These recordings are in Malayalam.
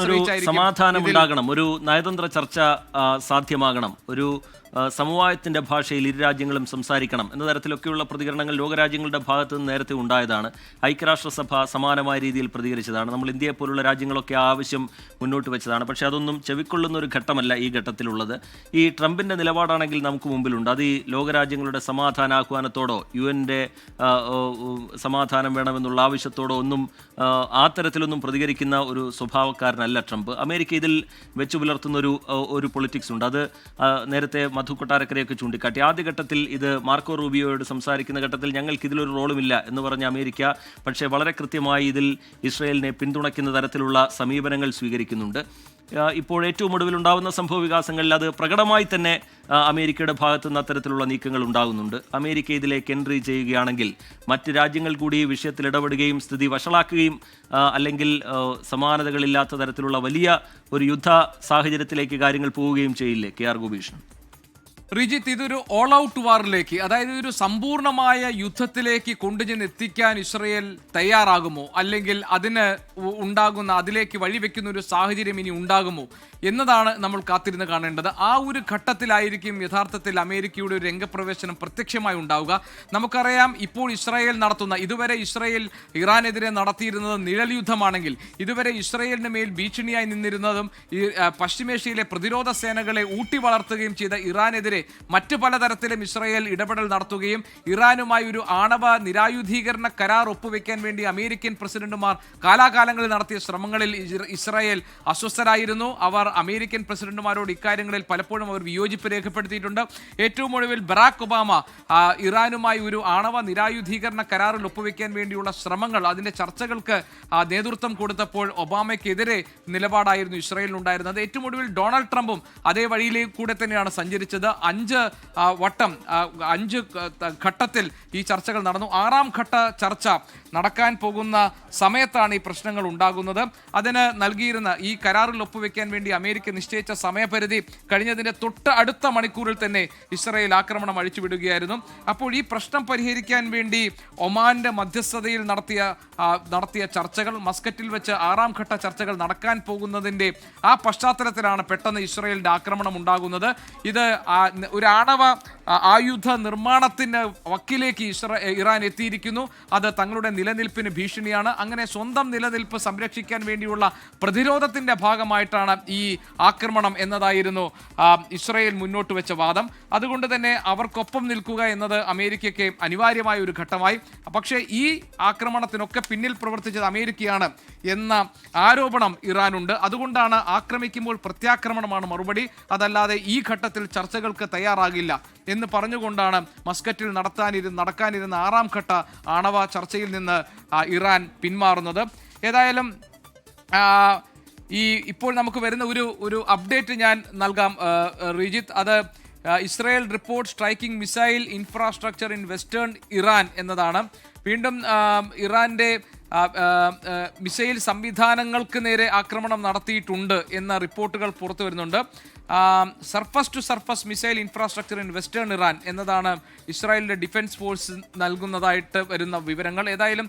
ഒരു സമാധാനം ഉണ്ടാകണം, ഒരു നയതന്ത്ര ചർച്ച സാധ്യമാകണം, ഒരു സമവായത്തിന്റെ ഭാഷയിൽ ഇരു രാജ്യങ്ങളും സംസാരിക്കണം എന്ന തരത്തിലൊക്കെയുള്ള പ്രതികരണങ്ങൾ ലോകരാജ്യങ്ങളുടെ ഭാഗത്തു നിന്ന് നേരത്തെ ഉണ്ടായതാണ്. ഐക്യരാഷ്ട്രസഭ സമാനമായ രീതിയിൽ പ്രതികരിച്ചതാണ്. നമ്മൾ ഇന്ത്യയെ പോലുള്ള രാജ്യങ്ങളൊക്കെ ആവശ്യം മുന്നോട്ട് വെച്ചതാണ്. പക്ഷേ അതൊന്നും ചെവിക്കൊള്ളുന്ന ഒരു ഘട്ടമല്ല ഈ ഘട്ടത്തിലുള്ളത്. ഈ ട്രംപിന്റെ നിലപാടാണെങ്കിൽ നമുക്ക് മുമ്പിലുണ്ട്. അത് ഈ ലോകരാജ്യങ്ങളുടെ സമാധാനാഹ്വാനത്തോടോ UN-ന്റെ സമാധാനം വേണമെന്നുള്ള ആവശ്യത്തോടോ ഒന്നും ആ തരത്തിലൊന്നും പ്രതികരിക്കുന്ന ഒരു സ്വഭാവക്കാരനല്ല ട്രംപ്. അമേരിക്ക ഇതിൽ വെച്ചു പുലർത്തുന്ന ഒരു പൊളിറ്റിക്സ് ഉണ്ട്. അത് നേരത്തെ മധു കൊട്ടാരക്കരയൊക്കെ ചൂണ്ടിക്കാട്ടി. ആദ്യഘട്ടത്തിൽ ഇത് മാർക്കോ റൂബിയോയോട് സംസാരിക്കുന്ന ഘട്ടത്തിൽ ഞങ്ങൾക്ക് ഇതിലൊരു റോളുമില്ല എന്ന് പറഞ്ഞ അമേരിക്ക പക്ഷേ വളരെ കൃത്യമായി ഇതിൽ ഇസ്രയേലിനെ പിന്തുണയ്ക്കുന്ന തരത്തിലുള്ള സമീപനങ്ങൾ സ്വീകരിക്കുന്നുണ്ട്. ഇപ്പോൾ ഏറ്റവും ഒടുവിലുണ്ടാകുന്ന സംഭവ വികാസങ്ങളിൽ അത് പ്രകടമായി തന്നെ അമേരിക്കയുടെ ഭാഗത്തു നിന്ന് അത്തരത്തിലുള്ള നീക്കങ്ങൾ ഉണ്ടാകുന്നുണ്ട്. അമേരിക്ക ഇതിലേക്ക് എൻട്രി ചെയ്യുകയാണെങ്കിൽ മറ്റ് രാജ്യങ്ങൾ കൂടി ഈ വിഷയത്തിൽ ഇടപെടുകയും സ്ഥിതി വഷളാക്കുകയും അല്ലെങ്കിൽ സമാനതകളില്ലാത്ത തരത്തിലുള്ള വലിയ ഒരു യുദ്ധ സാഹചര്യത്തിലേക്ക് കാര്യങ്ങൾ പോവുകയും ചെയ്യില്ലേ KR ഗോപീഷ്ണൻ? റിജിത്ത്, ഇതൊരു ഓൾ ഔട്ട് വാറിലേക്ക്, അതായത് ഒരു സമ്പൂർണമായ യുദ്ധത്തിലേക്ക് കൊണ്ടുചെന്ന് എത്തിക്കാൻ ഇസ്രയേൽ തയ്യാറാകുമോ, അല്ലെങ്കിൽ അതിലേക്ക് വഴിവെക്കുന്ന ഒരു സാഹചര്യം ഇനി ഉണ്ടാകുമോ എന്നതാണ് നമ്മൾ കാത്തിരുന്ന് കാണേണ്ടത്. ആ ഒരു ഘട്ടത്തിലായിരിക്കും യഥാർത്ഥത്തിൽ അമേരിക്കയുടെ ഒരു രംഗപ്രവേശനം പ്രത്യക്ഷമായി ഉണ്ടാവുക. നമുക്കറിയാം, ഇപ്പോൾ ഇതുവരെ ഇസ്രയേൽ ഇറാനെതിരെ നടത്തിയിരുന്നത് നിഴൽ യുദ്ധമാണെങ്കിൽ, ഇതുവരെ ഇസ്രയേലിന് മേൽ ഭീഷണിയായി നിന്നിരുന്നതും പശ്ചിമേഷ്യയിലെ പ്രതിരോധ സേനകളെ ഊട്ടി വളർത്തുകയും ചെയ്ത ഇറാനെതിരെ മറ്റ് പലതരത്തിലും ഇസ്രയേൽ ഇടപെടൽ നടത്തുകയും ഇറാനുമായി ഒരു ആണവ നിരായുധീകരണ കരാർ ഒപ്പുവെക്കാൻ വേണ്ടി അമേരിക്കൻ പ്രസിഡന്റുമാർ കാലാകാലങ്ങളിൽ നടത്തിയ ശ്രമങ്ങളിൽ ഇസ്രയേൽ അസ്വസ്ഥരായിരുന്നു. അവർ അമേരിക്കൻ പ്രസിഡന്റുമാരോട് ഇക്കാര്യങ്ങളിൽ പലപ്പോഴും അവർ വിയോജിപ്പ് രേഖപ്പെടുത്തിയിട്ടുണ്ട്. ഏറ്റവും ഒടുവിൽ ബറാക് ഒബാമ ഇറാനുമായി ഒരു ആണവ നിരായുധീകരണ കരാറിൽ ഒപ്പുവെക്കാൻ വേണ്ടിയുള്ള ശ്രമങ്ങൾ, അതിന്റെ ചർച്ചകൾക്ക് നേതൃത്വം കൊടുത്തപ്പോൾ ഒബാമയ്ക്കെതിരെ നിലപാടായിരുന്നു ഇസ്രയേലിനുണ്ടായിരുന്നത്. ഏറ്റവും ഒടുവിൽ ഡൊണാൾഡ് ട്രംപും അതേ വഴിയിലേക്ക് കൂടെ തന്നെയാണ് സഞ്ചരിച്ചത്. 5 ഘട്ടത്തിൽ ഈ ചർച്ചകൾ നടന്നു. 6ാം ഘട്ട ചർച്ച നടക്കാൻ പോകുന്ന സമയത്താണ് ഈ പ്രശ്നങ്ങൾ ഉണ്ടാകുന്നത്. അതിന് നൽകിയിരുന്ന ഈ കരാറിൽ ഒപ്പുവെക്കാൻ വേണ്ടി അമേരിക്ക നിശ്ചയിച്ച സമയപരിധി കഴിഞ്ഞതിന്റെ തൊട്ട് അടുത്ത മണിക്കൂറിൽ തന്നെ ഇസ്രയേൽ ആക്രമണം അഴിച്ചുവിടുകയായിരുന്നു. അപ്പോൾ ഈ പ്രശ്നം പരിഹരിക്കാൻ വേണ്ടി ഒമാന്റെ മധ്യസ്ഥതയിൽ നടത്തിയ ചർച്ചകൾ, മസ്കറ്റിൽ വെച്ച് 6ാം ഘട്ട ചർച്ചകൾ നടക്കാൻ പോകുന്നതിന്റെ ആ പശ്ചാത്തലത്തിലാണ് പെട്ടെന്ന് ഇസ്രയേലിന്റെ ആക്രമണം ഉണ്ടാകുന്നത്. ഇത് ഒരു ആണവ ആയുധ നിർമ്മാണത്തിന് വക്കിലേക്ക് ഇറാൻ എത്തിയിരിക്കുന്നു. അത് തങ്ങളുടെ നിലനിൽപ്പിന് ഭീഷണിയാണ്. അങ്ങനെ സ്വന്തം നിലനിൽപ്പ് സംരക്ഷിക്കാൻ വേണ്ടിയുള്ള പ്രതിരോധത്തിന്റെ ഭാഗമായിട്ടാണ് ഈ ആക്രമണം എന്നതായിരുന്നു ഇസ്രയേൽ മുന്നോട്ട് വെച്ച വാദം. അതുകൊണ്ട് തന്നെ അവർക്കൊപ്പം നിൽക്കുക എന്നത് അമേരിക്കയ്ക്ക് അനിവാര്യമായ ഒരു ഘട്ടമായി. പക്ഷേ ഈ ആക്രമണത്തിനൊക്കെ പിന്നിൽ പ്രവർത്തിച്ചത് അമേരിക്കയാണ് എന്ന ആരോപണം ഇറാനുണ്ട്. അതുകൊണ്ടാണ് ആക്രമിക്കുമ്പോൾ പ്രത്യാക്രമണമാണ് മറുപടി, അതല്ലാതെ ഈ ഘട്ടത്തിൽ ചർച്ചകൾക്ക് തയ്യാറാകില്ല എന്ന് പറഞ്ഞുകൊണ്ടാണ് മസ്കറ്റിൽ നടക്കാനിരുന്ന 6ാം ഘട്ട ആണവ ചർച്ചയിൽ നിന്ന് ഇറാൻ പിന്മാറുന്നത്. ഏതായാലും ഇപ്പോൾ നമുക്ക് വരുന്ന ഒരു അപ്ഡേറ്റ് ഞാൻ നൽകാം റിജിത്ത്. അത് Israel report striking missile infrastructure in western Iran എന്നതാണ്. വീണ്ടും ഇറാന്റെ മിസൈൽ സംവിധാനങ്ങൾക്ക് നേരെ ആക്രമണം നടത്തിയിട്ടുണ്ട് എന്ന റിപ്പോർട്ടുകൾ പുറത്തു വരുന്നുണ്ട്. Surface to surface missile infrastructure in western Iran എന്നതാണ് ഇസ്രായേലിന്റെ ഡിഫൻസ് ഫോഴ്സ് നൽകുന്നതായിട്ട് വരുന്ന വിവരങ്ങൾ. ഏതായാലും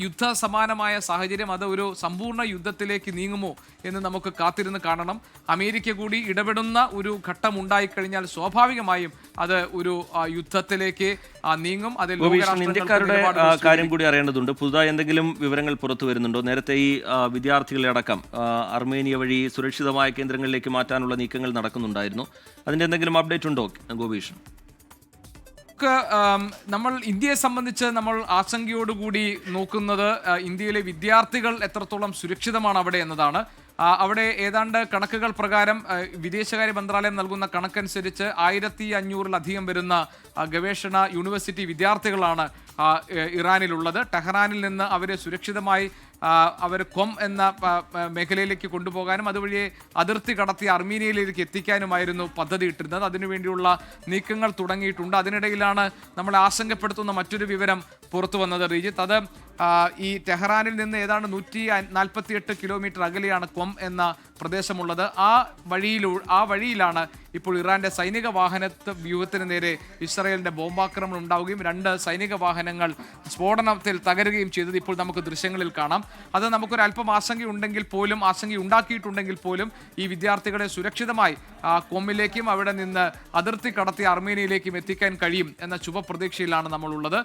യുദ്ധ സമാനമായ സാഹചര്യം, അത് ഒരു സമ്പൂർണ്ണ യുദ്ധത്തിലേക്ക് നീങ്ങുമോ എന്ന് നമുക്ക് കാത്തിരുന്ന് കാണണം. അമേരിക്ക കൂടി ഇടപെടുന്ന ഒരു ഘട്ടം ഉണ്ടായിക്കഴിഞ്ഞാൽ സ്വാഭാവികമായും അത് ഒരു യുദ്ധത്തിലേക്ക് നീങ്ങും. അതിൽ ഇന്ത്യക്കാരുടെ കാര്യം കൂടി അറിയേണ്ടതുണ്ട്. പുതുതായി എന്തെങ്കിലും വിവരങ്ങൾ പുറത്തു വരുന്നുണ്ടോ? നേരത്തെ ഈ വിദ്യാർത്ഥികളെ അടക്കം അർമേനിയ വഴി സുരക്ഷിതമായ കേന്ദ്രങ്ങളിലേക്ക് മാറ്റാനുള്ള നീക്കങ്ങൾ നടക്കുന്നുണ്ടായിരുന്നു. അതിന്റെ എന്തെങ്കിലും അപ്ഡേറ്റ് ഉണ്ടോ ഗോപീഷ്? നമ്മൾ ഇന്ത്യയെ സംബന്ധിച്ച് നമ്മൾ ആശങ്കയോടുകൂടി നോക്കുന്നത് ഇന്ത്യയിലെ വിദ്യാർത്ഥികൾ എത്രത്തോളം സുരക്ഷിതമാണ് അവിടെ എന്നതാണ്. അവിടെ ഏതാണ്ട് കണക്കുകൾ പ്രകാരം വിദേശകാര്യ മന്ത്രാലയം നൽകുന്ന കണക്കനുസരിച്ച് 1500-ലധികം വരുന്ന ഗവേഷണ യൂണിവേഴ്സിറ്റി വിദ്യാർത്ഥികളാണ് ഇറാനിലുള്ളത്. ടെഹ്റാനിൽ നിന്ന് അവരെ സുരക്ഷിതമായി അവർ കൊം എന്ന മേഖലയിലേക്ക് കൊണ്ടുപോകാനും അതുവഴി അതിർത്തി കടത്തി അർമീനിയയിലേക്ക് എത്തിക്കാനുമായിരുന്നു പദ്ധതി ഇട്ടിരുന്നത്. അതിനുവേണ്ടിയുള്ള നീക്കങ്ങൾ തുടങ്ങിയിട്ടുണ്ട്. അതിനിടയിലാണ് നമ്മളെ ആശങ്കപ്പെടുത്തുന്ന മറ്റൊരു വിവരം പുറത്തു വന്നത് റിജിത്ത്. അത് ഈ ടെഹ്റാനിൽ നിന്ന് ഏതാണ്ട് 148 കിലോമീറ്റർ അകലെയാണ് ക്വം എന്ന പ്രദേശമുള്ളത്. ആ വഴിയിലാണ് ഇപ്പോൾ ഇറാന്റെ സൈനിക വാഹന വ്യൂഹത്തിന് നേരെ ഇസ്രായേലിന്റെ ബോംബാക്രമണം ഉണ്ടാവുകയും 2 സൈനിക വാഹനങ്ങൾ സ്ഫോടനത്തിൽ തകരുകയും ചെയ്തത് ഇപ്പോൾ നമുക്ക് ദൃശ്യങ്ങളിൽ കാണാം. അത് നമുക്കൊരു അല്പം ആശങ്കയുണ്ടാക്കിയിട്ടുണ്ടെങ്കിൽ പോലും ഈ വിദ്യാർത്ഥികളെ സുരക്ഷിതമായി ക്വമ്മിലേക്കും അവിടെ നിന്ന് അതിർത്തി കടത്തി അർമേനിയയിലേക്കും എത്തിക്കാൻ കഴിയും എന്ന ശുഭപ്രതീക്ഷയിലാണ് നമ്മളുള്ളത്.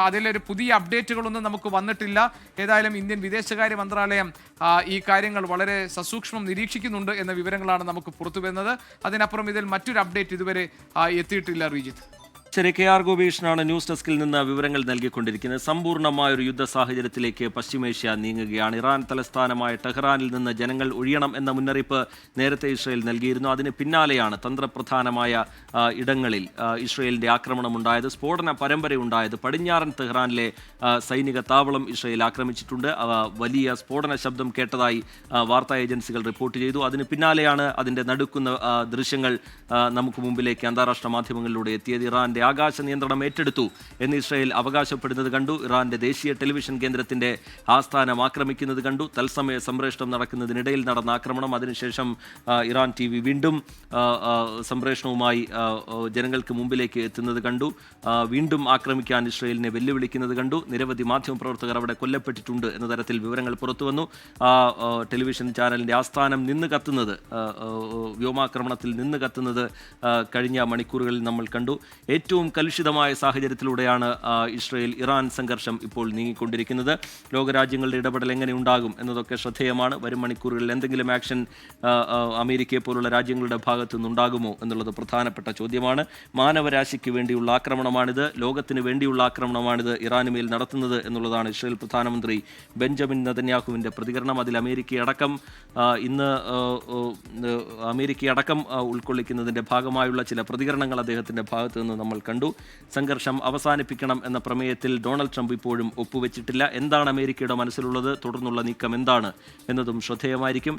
അതിലൊരു പുതിയ അപ്ഡേറ്റുകളൊന്നും നമുക്ക് വന്നിട്ടില്ല. ഏതായാലും ഇന്ത്യൻ വിദേശകാര്യ മന്ത്രാലയം ഈ കാര്യങ്ങൾ വളരെ സസൂക്ഷ്മം നിരീക്ഷിക്കുന്നുണ്ട് എന്ന വിവരങ്ങളാണ് നമുക്ക് പുറത്തു വരുന്നത്. അതിനപ്പുറം ഇതിൽ മറ്റൊരു അപ്ഡേറ്റ് ഇതുവരെ എത്തിയിട്ടില്ല. റീജിത്ത്. ശരി, കെ ആർ ഗോപീഷനാണ് ന്യൂസ് ഡെസ്കിൽ നിന്ന് വിവരങ്ങൾ നൽകിക്കൊണ്ടിരിക്കുന്നത്. സമ്പൂർണ്ണമായ ഒരു യുദ്ധ സാഹചര്യത്തിലേക്ക് പശ്ചിമേഷ്യ നീങ്ങുകയാണ്. ഇറാൻ തലസ്ഥാനമായ ടെഹ്റാനിൽ നിന്ന് ജനങ്ങൾ ഒഴിയണം എന്ന മുന്നറിയിപ്പ് നേരത്തെ ഇസ്രയേൽ നൽകിയിരുന്നു. അതിന് പിന്നാലെയാണ് തന്ത്രപ്രധാനമായ ഇടങ്ങളിൽ ഇസ്രയേലിന്റെ ആക്രമണമുണ്ടായത്, സ്ഫോടന പരമ്പരയുണ്ടായത്. പടിഞ്ഞാറൻ ടെഹ്റാനിലെ സൈനിക താവളം ഇസ്രയേൽ ആക്രമിച്ചിട്ടുണ്ട്. വലിയ സ്ഫോടന ശബ്ദം കേട്ടതായി വാർത്താ ഏജൻസികൾ റിപ്പോർട്ട് ചെയ്തു. അതിന് പിന്നാലെയാണ് അതിന്റെ നടുക്കുന്ന ദൃശ്യങ്ങൾ നമുക്ക് മുമ്പിലേക്ക് അന്താരാഷ്ട്ര മാധ്യമങ്ങളിലൂടെ എത്തിയത്. ഇറാന്റെ ആകാശ നിയന്ത്രണം ഏറ്റെടുത്തു എന്ന് ഇസ്രായേൽ അവകാശപ്പെടുന്നത് കണ്ടു. ഇറാന്റെ ദേശീയ ടെലിവിഷൻ കേന്ദ്രത്തിന്റെ ആസ്ഥാനം ആക്രമിക്കുന്നത് കണ്ടു. തത്സമയ സംപ്രേഷണം നടക്കുന്നതിനിടയിൽ നടന്ന ആക്രമണം. അതിനുശേഷം ഇറാൻ TV വീണ്ടും സംപ്രേഷണവുമായി ജനങ്ങൾക്ക് മുമ്പിലേക്ക് എത്തുന്നത് കണ്ടു. വീണ്ടും ആക്രമിക്കാൻ ഇസ്രായേലിനെ വെല്ലുവിളിക്കുന്നത് കണ്ടു. നിരവധി മാധ്യമപ്രവർത്തകർ അവിടെ കൊല്ലപ്പെട്ടിട്ടുണ്ട് എന്ന തരത്തിൽ വിവരങ്ങൾ പുറത്തുവന്നു. ടെലിവിഷൻ ചാനലിന്റെ ആസ്ഥാനം നിന്ന് കത്തുന്നത്, വ്യോമാക്രമണത്തിൽ നിന്ന് കത്തുന്നത് കഴിഞ്ഞ മണിക്കൂറുകളിൽ നമ്മൾ കണ്ടു. ഏറ്റവും കലുഷിതമായ സാഹചര്യത്തിലൂടെയാണ് ഇസ്രായേൽ ഇറാൻ സംഘർഷം ഇപ്പോൾ നീങ്ങിക്കൊണ്ടിരിക്കുന്നത്. ലോകരാജ്യങ്ങളുടെ ഇടപെടൽ എങ്ങനെ ഉണ്ടാകും എന്നതൊക്കെ ശ്രദ്ധേയമാണ്. വരും മണിക്കൂറുകളിൽ എന്തെങ്കിലും ആക്ഷൻ അമേരിക്കയെ പോലുള്ള രാജ്യങ്ങളുടെ ഭാഗത്തു നിന്നുണ്ടാകുമോ എന്നുള്ളത് പ്രധാനപ്പെട്ട ചോദ്യമാണ്. മാനവരാശിക്ക് വേണ്ടിയുള്ള ആക്രമണമാണിത്, ലോകത്തിന് വേണ്ടിയുള്ള ആക്രമണമാണിത് ഇറാന് മേൽ നടത്തുന്നത് എന്നുള്ളതാണ് ഇസ്രായേൽ പ്രധാനമന്ത്രി ബെഞ്ചമിൻ നെതന്യാഹുവിൻ്റെ പ്രതികരണം. അതിൽ അമേരിക്കയടക്കം ഉൾക്കൊള്ളിക്കുന്നതിൻ്റെ ഭാഗമായുള്ള ചില പ്രതികരണങ്ങൾ അദ്ദേഹത്തിൻ്റെ ഭാഗത്തു നിന്ന് നമ്മൾ കണ്ടു. സംഘർഷം അവസാനിപ്പിക്കണം എന്ന പ്രമേയത്തിൽ ഡൊണാൾഡ് ട്രംപ് ഇപ്പോഴും ഒപ്പുവെച്ചിട്ടില്ല. എന്താണ് അമേരിക്കയുടെ മനസ്സിലുള്ളത്, തുടർന്നുള്ള നീക്കം എന്താണ് എന്നതും ശ്രദ്ധേയമായിരിക്കും.